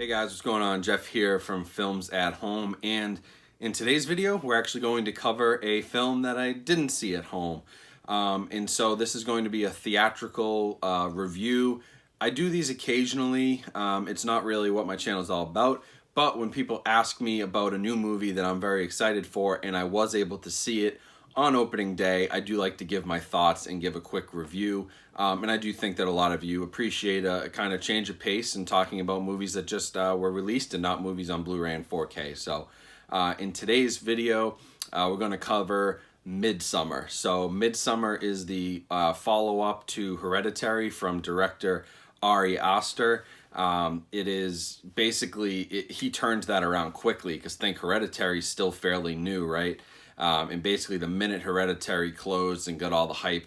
Hey guys, what's going on? Jeff here from Films at Home, and in today's video we're actually going to cover a film that I didn't see at home. And so this is going to be a theatrical review. I do these occasionally. It's not really what my channel is all about, but when people ask me about a new movie that I'm very excited for and I was able to see it on opening day, I do like to give my thoughts and give a quick review. And I do think that a lot of you appreciate a kind of change of pace in talking about movies that just were released and not movies on Blu-ray and 4K. So in today's video, we're going to cover Midsommar. So Midsommar is the follow-up to Hereditary from director Ari Aster. It is basically, he turned that around quickly because think Hereditary is still fairly new, right? And basically the minute Hereditary closed and got all the hype,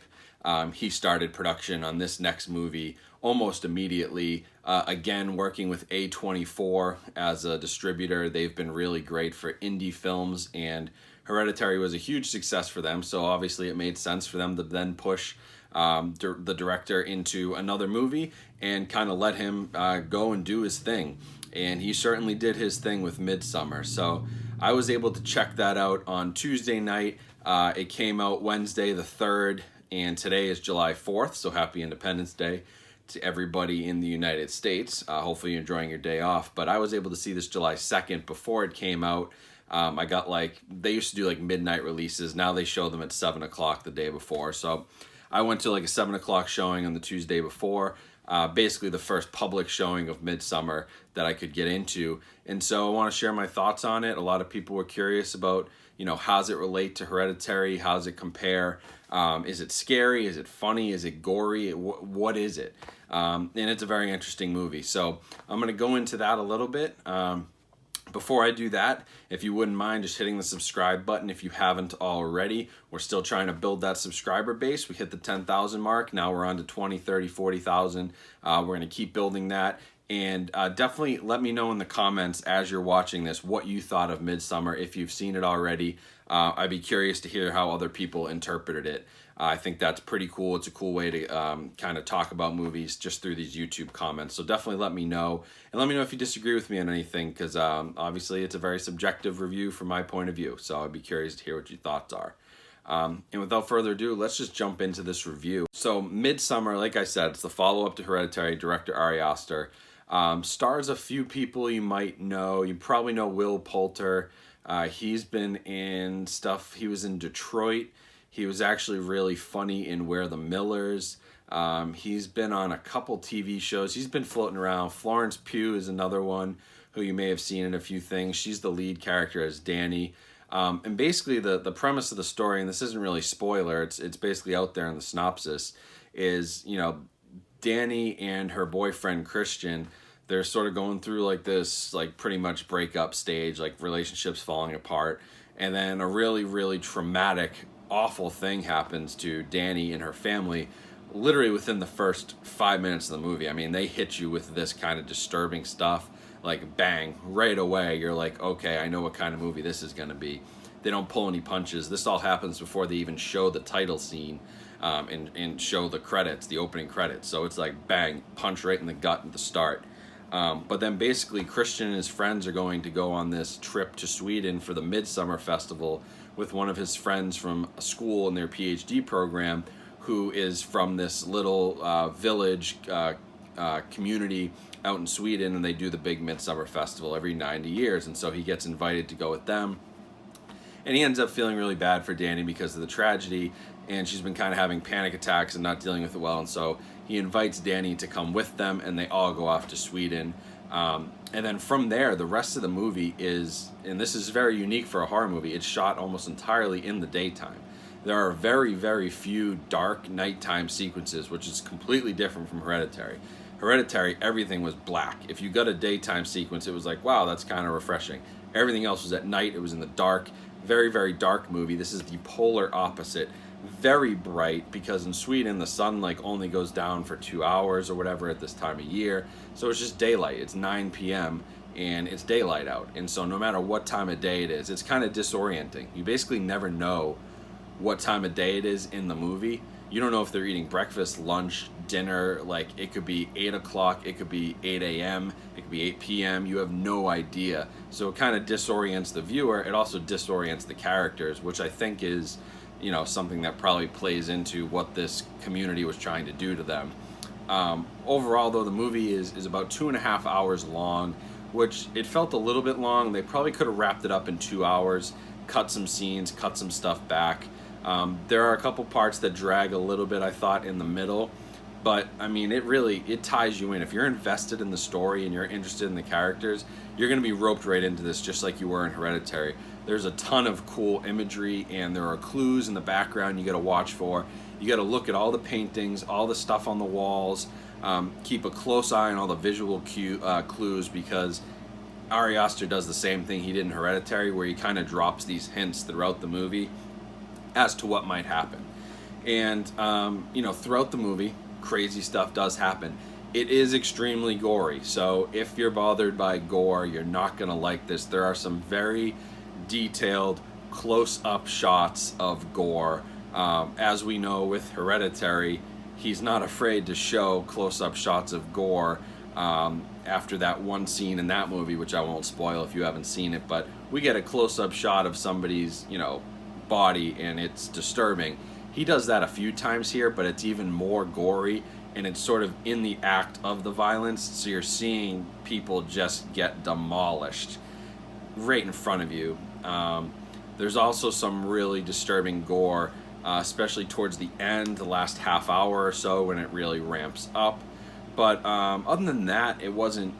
he started production on this next movie almost immediately. Again, working with A24 as a distributor. They've been really great for indie films, and Hereditary was a huge success for them, so obviously it made sense for them to then push the director into another movie and kind of let him go and do his thing. And he certainly did his thing with Midsommar. So I was able to check that out on Tuesday night. It came out Wednesday the 3rd, and today is July 4th, so happy Independence Day to everybody in the United States. Hopefully you're enjoying your day off. But I was able to see this July 2nd before it came out. I got they used to do midnight releases. Now they show them at 7 o'clock the day before. So I went to a 7 o'clock showing on the Tuesday before. Basically the first public showing of Midsommar that I could get into. And so I want to share my thoughts on it. A lot of people were curious about, how does it relate to Hereditary? How does it compare? Is it scary? Is it funny? Is it gory? What is it? And it's a very interesting movie. So I'm going to go into that a little bit. Before I do that, if you wouldn't mind just hitting the subscribe button if you haven't already. We're still trying to build that subscriber base. We hit the 10,000 mark. Now we're on to 20, 30, 40,000. We're going to keep building that. And definitely let me know in the comments as you're watching this what you thought of Midsommar. If you've seen it already, I'd be curious to hear how other people interpreted it. I think that's pretty cool. It's a cool way to kind of talk about movies just through these YouTube comments. So definitely let me know. And let me know if you disagree with me on anything, because obviously it's a very subjective review from my point of view. So I'd be curious to hear what your thoughts are. And without further ado, let's just jump into this review. So Midsommar, like I said, it's the follow-up to Hereditary, director Ari Aster. Stars a few people you might know. You probably know Will Poulter. He's been in stuff. He was in Detroit. He was actually really funny in Where the Millers. He's been on a couple TV shows. He's been floating around. Florence Pugh is another one who you may have seen in a few things. She's the lead character as Danny. And basically the premise of the story, and this isn't really spoiler, it's basically out there in the synopsis, is, Danny and her boyfriend Christian, they're sort of going through this pretty much breakup stage, relationships falling apart. And then a really, really traumatic, awful thing happens to Danny and her family literally within the first 5 minutes of the movie. I mean, they hit you with this kind of disturbing stuff, bang, right away. You're like, okay, I know what kind of movie this is going to be. They don't pull any punches. This all happens before they even show the title scene and show the credits, the opening credits. So it's bang, punch right in the gut at the start. But then basically Christian and his friends are going to go on this trip to Sweden for the Midsommar Festival with one of his friends from a school in their PhD program who is from this little village community out in Sweden, and they do the big Midsommar Festival every 90 years. And so he gets invited to go with them. And he ends up feeling really bad for Danny because of the tragedy, and she's been kind of having panic attacks and not dealing with it well. And so he invites Danny to come with them, and they all go off to Sweden. And then from there, the rest of the movie is, and this is very unique for a horror movie, it's shot almost entirely in the daytime. There are very, very few dark nighttime sequences, which is completely different from Hereditary. Hereditary, everything was black. If you got a daytime sequence, it was wow, that's kind of refreshing. Everything else was at night. It was in the dark. Very, very dark movie. This is the polar opposite. Very bright, because in Sweden the sun only goes down for 2 hours or whatever at this time of year. So it's just daylight. It's 9 p.m. and it's daylight out. And so no matter what time of day it is, it's kind of disorienting. You basically never know what time of day it is in the movie. You don't know if they're eating breakfast, lunch, dinner. Like, it could be 8 o'clock, it could be 8 a.m., it could be 8 p.m. You have no idea. So it kind of disorients the viewer. It also disorients the characters, which I think is, you know, something that probably plays into what this community was trying to do to them. Overall, though, the movie is about 2.5 hours long, which it felt a little bit long. They probably could have wrapped it up in 2 hours, cut some scenes, cut some stuff back. There are a couple parts that drag a little bit, I thought, in the middle. But, I mean, it ties you in. If you're invested in the story and you're interested in the characters, you're going to be roped right into this, just like you were in Hereditary. There's a ton of cool imagery, and there are clues in the background you got to watch for. You got to look at all the paintings, all the stuff on the walls. Keep a close eye on all the visual clues, because Ari Aster does the same thing he did in Hereditary, where he kind of drops these hints throughout the movie as to what might happen. And, you know, throughout the movie, crazy stuff does happen. It is extremely gory, so if you're bothered by gore, you're not going to like this. There are some very detailed, close-up shots of gore. As we know with Hereditary, he's not afraid to show close-up shots of gore. After that one scene in that movie, which I won't spoil if you haven't seen it, but we get a close-up shot of somebody's, you know, body, and it's disturbing. He does that a few times here, but it's even more gory, and it's sort of in the act of the violence, so you're seeing people just get demolished right in front of you. There's also some really disturbing gore, especially towards the end, the last half hour or so, when it really ramps up. But other than that, it wasn't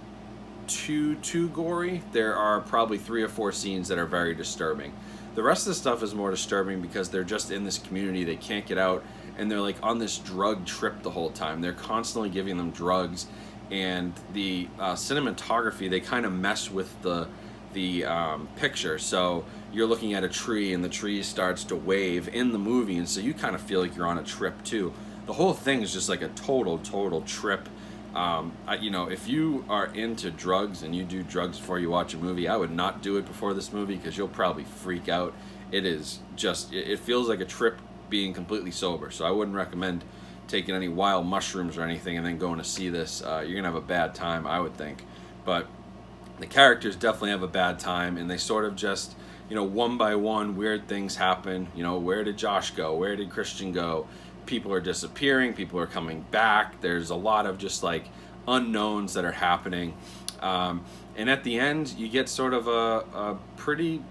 too gory. There are probably 3 or 4 scenes that are very disturbing. The rest of the stuff is more disturbing because they're just in this community, they can't get out, and they're like on this drug trip the whole time. They're constantly giving them drugs, and the cinematography, they kind of mess with the picture. So you're looking at a tree, and the tree starts to wave in the movie, and so you kind of feel like you're on a trip too. The whole thing is just like a total trip. You know, if you are into drugs and you do drugs before you watch a movie, I would not do it before this movie, because you'll probably freak out. It is just, it feels like a trip being completely sober. So I wouldn't recommend taking any wild mushrooms or anything and then going to see this. You're going to have a bad time, I would think. But the characters definitely have a bad time, and they sort of just, you know, one by one, weird things happen. You know, where did Josh go? Where did Christian go? People are disappearing, people are coming back. There's a lot of just like unknowns that are happening. And at the end, you get sort of a pretty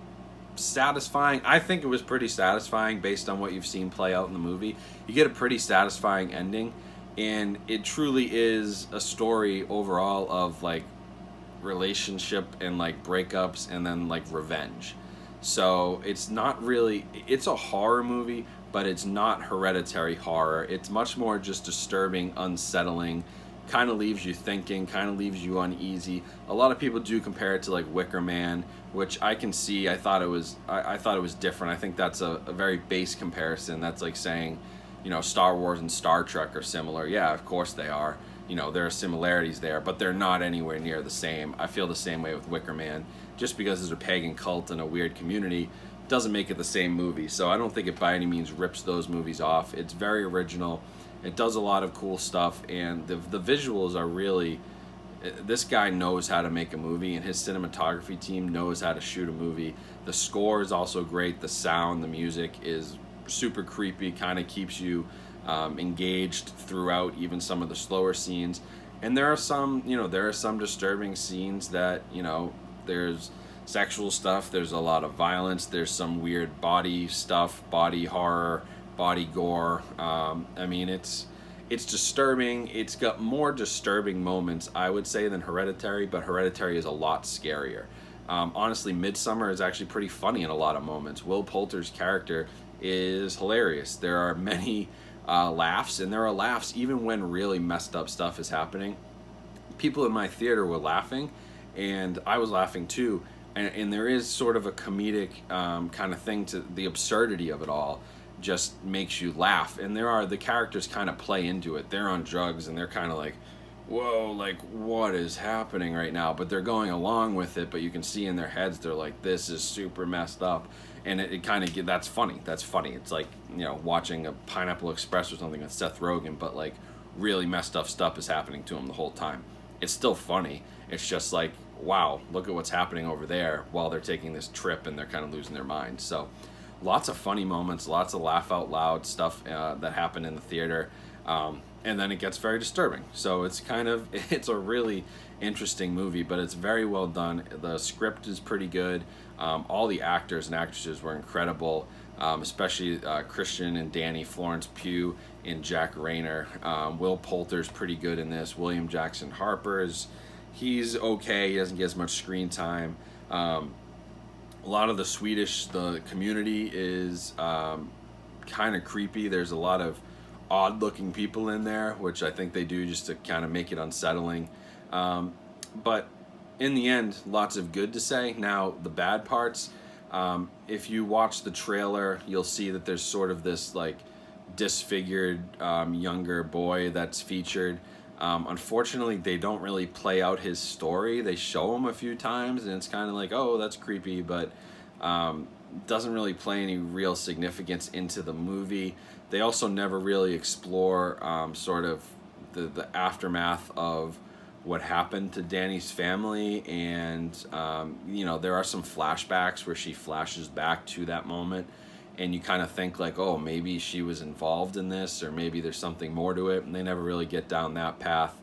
satisfying, I think it was pretty satisfying based on what you've seen play out in the movie. You get a pretty satisfying ending, and it truly is a story overall of like relationship and like breakups and then like revenge. So it's not really, it's a horror movie, but it's not Hereditary horror. It's much more just disturbing, unsettling, kind of leaves you thinking, kind of leaves you uneasy. A lot of people do compare it to like Wicker Man, which I can see. I thought it was different. I think that's a very base comparison. That's like saying, you know, Star Wars and Star Trek are similar. Yeah, of course they are. You know, there are similarities there, but they're not anywhere near the same. I feel the same way with Wicker Man. Just because there's a pagan cult and a weird community doesn't make it the same movie. So I don't think it by any means rips those movies off. It's very original. It does a lot of cool stuff, and the visuals are really, this guy knows how to make a movie, and his cinematography team knows how to shoot a movie. The score is also great. The sound, the music is super creepy, kind of keeps you engaged throughout even some of the slower scenes. And there are some, you know, there are some disturbing scenes that, you know, there's sexual stuff, there's a lot of violence, there's some weird body stuff, body horror, body gore. I mean, it's disturbing. It's got more disturbing moments, I would say, than Hereditary, but Hereditary is a lot scarier. Honestly, Midsommar is actually pretty funny in a lot of moments. Will Poulter's character is hilarious. There are many laughs, and there are laughs even when really messed up stuff is happening. People in my theater were laughing, and I was laughing too. And there is sort of a comedic kind of thing to the absurdity of it all. Just makes you laugh, and the characters kind of play into it. They're on drugs, and they're kind of like, whoa, like, what is happening right now? But they're going along with it, but you can see in their heads, they're like, this is super messed up. And it kind of, that's funny. That's funny. It's like, you know, watching a Pineapple Express or something with Seth Rogen, but like really messed up stuff is happening to him the whole time. It's still funny. It's just like, wow, look at what's happening over there while they're taking this trip and they're kind of losing their minds. So lots of funny moments, lots of laugh out loud stuff that happened in the theater. And then it gets very disturbing. So it's it's a really interesting movie, but it's very well done. The script is pretty good. All the actors and actresses were incredible, especially Christian and Danny, Florence Pugh and Jack Rayner. Will Poulter's pretty good in this. William Jackson Harper he's okay. He doesn't get as much screen time. A lot of the community is kind of creepy. There's a lot of odd looking people in there, which I think they do just to kind of make it unsettling. But in the end, lots of good to say. Now, the bad parts, if you watch the trailer, you'll see that there's sort of this like disfigured younger boy that's featured. Unfortunately, they don't really play out his story. They show him a few times, and it's kind of like, oh, that's creepy, but doesn't really play any real significance into the movie. They also never really explore sort of the aftermath of what happened to Danny's family, and you know, there are some flashbacks where she flashes back to that moment, and you kind of think like, oh, maybe she was involved in this, or maybe there's something more to it, and they never really get down that path.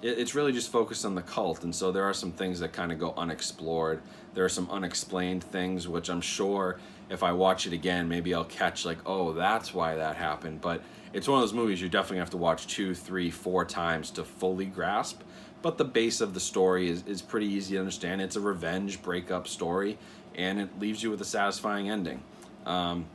It's really just focused on the cult, and so there are some things that kind of go unexplored. There are some unexplained things, which I'm sure if I watch it again, maybe I'll catch like, oh, that's why that happened. But it's one of those movies you definitely have to watch 2, 3, 4 times to fully grasp. But the base of the story is pretty easy to understand. It's a revenge breakup story, and it leaves you with a satisfying ending. One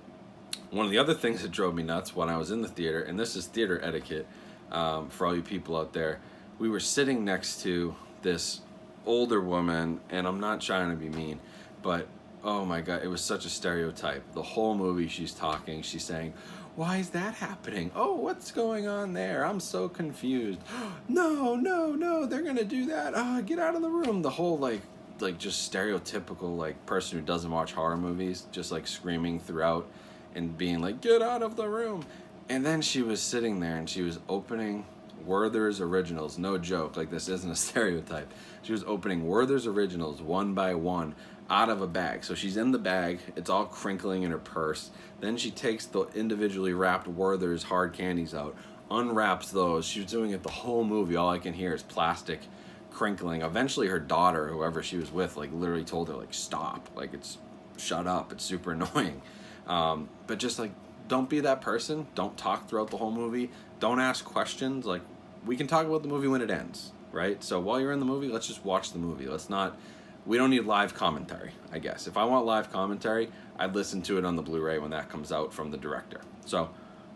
of the other things that drove me nuts when I was in the theater, and this is theater etiquette for all you people out there, we were sitting next to this older woman, and I'm not trying to be mean, but oh my god, it was such a stereotype. The whole movie she's talking, she's saying, why is that happening? Oh, what's going on there? I'm so confused. No, they're gonna do that. Get out of the room. The whole like just stereotypical like person who doesn't watch horror movies, just like screaming throughout and being like, get out of the room. And then she was sitting there and she was opening Werther's Originals. No joke, like this isn't a stereotype. She was opening Werther's Originals one by one out of a bag. So she's in the bag, it's all crinkling in her purse. Then she takes the individually wrapped Werther's hard candies out, unwraps those. She was doing it the whole movie. All I can hear is plastic crinkling. Eventually her daughter, whoever she was with, like literally told her like, stop, like shut up, it's super annoying. But just like, don't be that person. Don't talk throughout the whole movie. Don't ask questions. Like, we can talk about the movie when it ends, right? So while you're in the movie, let's just watch the movie. We don't need live commentary, I guess. If I want live commentary, I'd listen to it on the Blu-ray when that comes out from the director. So,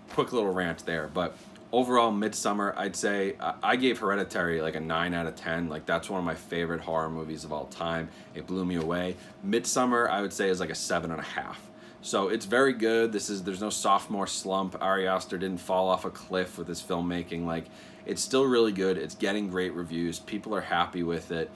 quick little rant there. But overall, Midsommar, I'd say, I gave Hereditary like a 9 out of 10. Like, that's one of my favorite horror movies of all time. It blew me away. Midsommar, I would say, is like a 7.5. So it's very good. There's no sophomore slump. Ari Aster didn't fall off a cliff with his filmmaking. Like, it's still really good. It's getting great reviews. People are happy with it.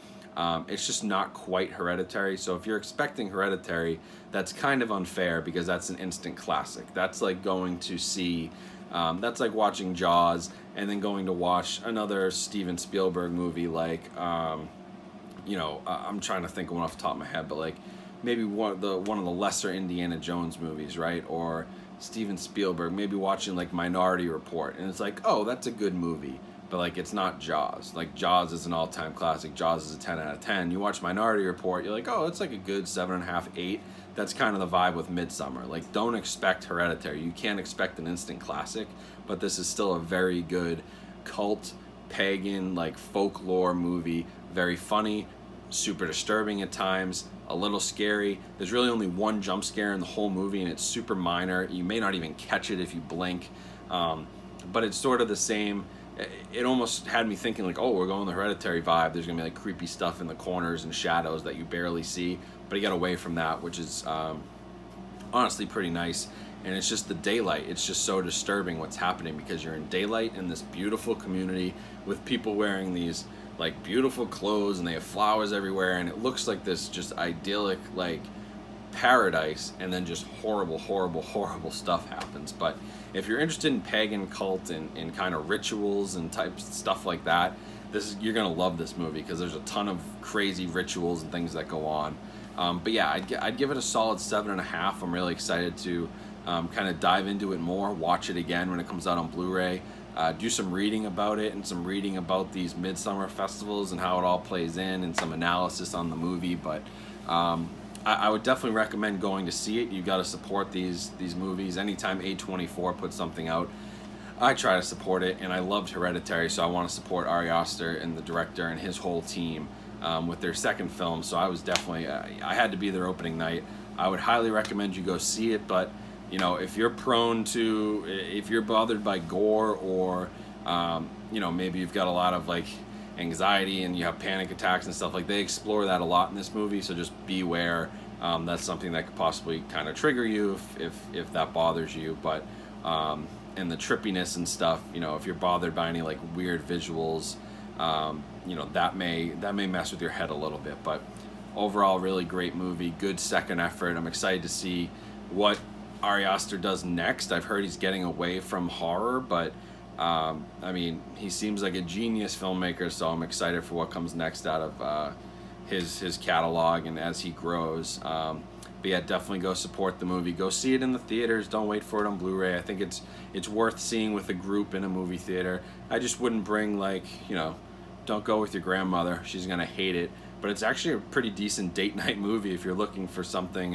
It's just not quite Hereditary. So if you're expecting Hereditary, that's kind of unfair because that's an instant classic. That's like going to see, that's like watching Jaws and then going to watch another Steven Spielberg movie like, I'm trying to think of one off the top of my head, but like, maybe one of the lesser Indiana Jones movies, right? Or Steven Spielberg, maybe watching like Minority Report, and it's like, oh, that's a good movie, but like it's not Jaws. Like Jaws is an all-time classic. Jaws is a 10 out of 10. You watch Minority Report, you're like, oh, it's like a good 7.5, 8. That's kind of the vibe with Midsommar. Like, don't expect Hereditary. You can't expect an instant classic, but this is still a very good cult, pagan, like folklore movie. Very funny, super disturbing at times, a little scary. There's really only one jump scare in the whole movie, and it's super minor. You may not even catch it if you blink, but it's sort of the same. It almost had me thinking like, oh, we're going the Hereditary vibe. There's gonna be like creepy stuff in the corners and shadows that you barely see, but I get away from that, which is honestly pretty nice. and it's just the daylight. It's just so disturbing what's happening, because you're in daylight in this beautiful community with people wearing these like beautiful clothes, and they have flowers everywhere, and it looks like this just idyllic like paradise, and then just horrible stuff happens. But if you're interested in pagan cult and kind of rituals and types stuff like that, you're gonna love this movie, because there's a ton of crazy rituals and things that go on. But yeah, I'd give it a solid 7.5. I'm really excited to kind of dive into it more, watch it again when it comes out on Blu-ray, do some reading about it, and some reading about these Midsommar festivals and how it all plays in, and some analysis on the movie. But I would definitely recommend going to see it. You got to support these movies. Anytime A24 puts something out, I try to support it, and I loved Hereditary, so I want to support Ari Aster and the director and his whole team with their second film. So I was definitely, I had to be their opening night. I would highly recommend you go see it, but you know, if you're bothered by gore, or you know, maybe you've got a lot of like anxiety and you have panic attacks and stuff, like they explore that a lot in this movie, so just beware. That's something that could possibly kind of trigger you if that bothers you. But and the trippiness and stuff, you know, if you're bothered by any like weird visuals, you know, that may mess with your head a little bit. But overall, really great movie, good second effort. I'm excited to see what Ari Aster does next. I've heard he's getting away from horror, but I mean, he seems like a genius filmmaker, so I'm excited for what comes next out of his catalog and as he grows. But yeah, definitely go support the movie. Go see it in the theaters. Don't wait for it on Blu-ray. I think it's worth seeing with a group in a movie theater. I just wouldn't bring, like, you know, don't go with your grandmother. She's gonna hate it. But it's actually a pretty decent date night movie if you're looking for something.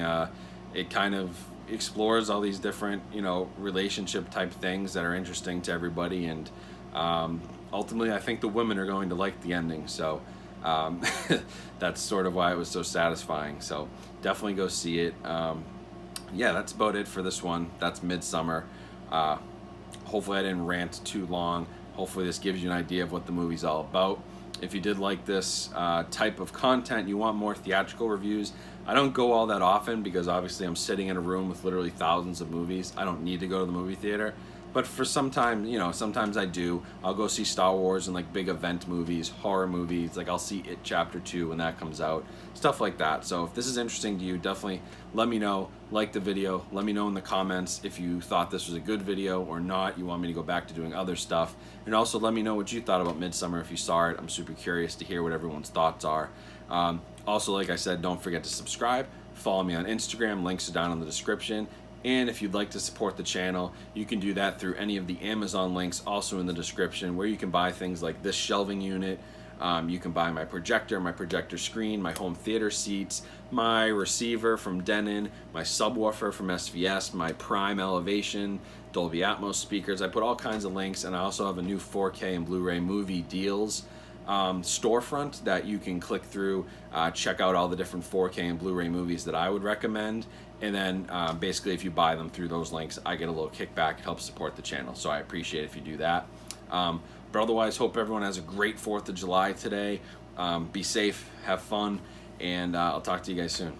It kind of explores all these different, you know, relationship type things that are interesting to everybody, and ultimately I think the women are going to like the ending, so that's sort of why it was so satisfying. So definitely go see it. Yeah, that's about it for this one. That's Midsommar. Hopefully I didn't rant too long. Hopefully this gives you an idea of what the movie's all about. If you did like this type of content, you want more theatrical reviews, I don't go all that often, because obviously I'm sitting in a room with literally thousands of movies. I don't need to go to the movie theater. But for some time, you know, sometimes I do. I'll go see Star Wars and like big event movies, horror movies. Like I'll see It Chapter 2 when that comes out, stuff like that. So if this is interesting to you, definitely let me know. Like the video. Let me know in the comments if you thought this was a good video or not. You want me to go back to doing other stuff. And also let me know what you thought about Midsommar if you saw it. I'm super curious to hear what everyone's thoughts are. Also, like I said, don't forget to subscribe. Follow me on Instagram. Links are down in the description. And if you'd like to support the channel, you can do that through any of the Amazon links also in the description, where you can buy things like this shelving unit. You can buy my projector screen, my home theater seats, my receiver from Denon, my subwoofer from SVS, my Prime Elevation, Dolby Atmos speakers. I put all kinds of links, and I also have a new 4K and Blu-ray movie deals storefront that you can click through, check out all the different 4K and Blu-ray movies that I would recommend, and then basically if you buy them through those links, I get a little kickback. It helps support the channel, so I appreciate it if you do that. But otherwise, hope everyone has a great 4th of July today. Be safe, have fun, and I'll talk to you guys soon.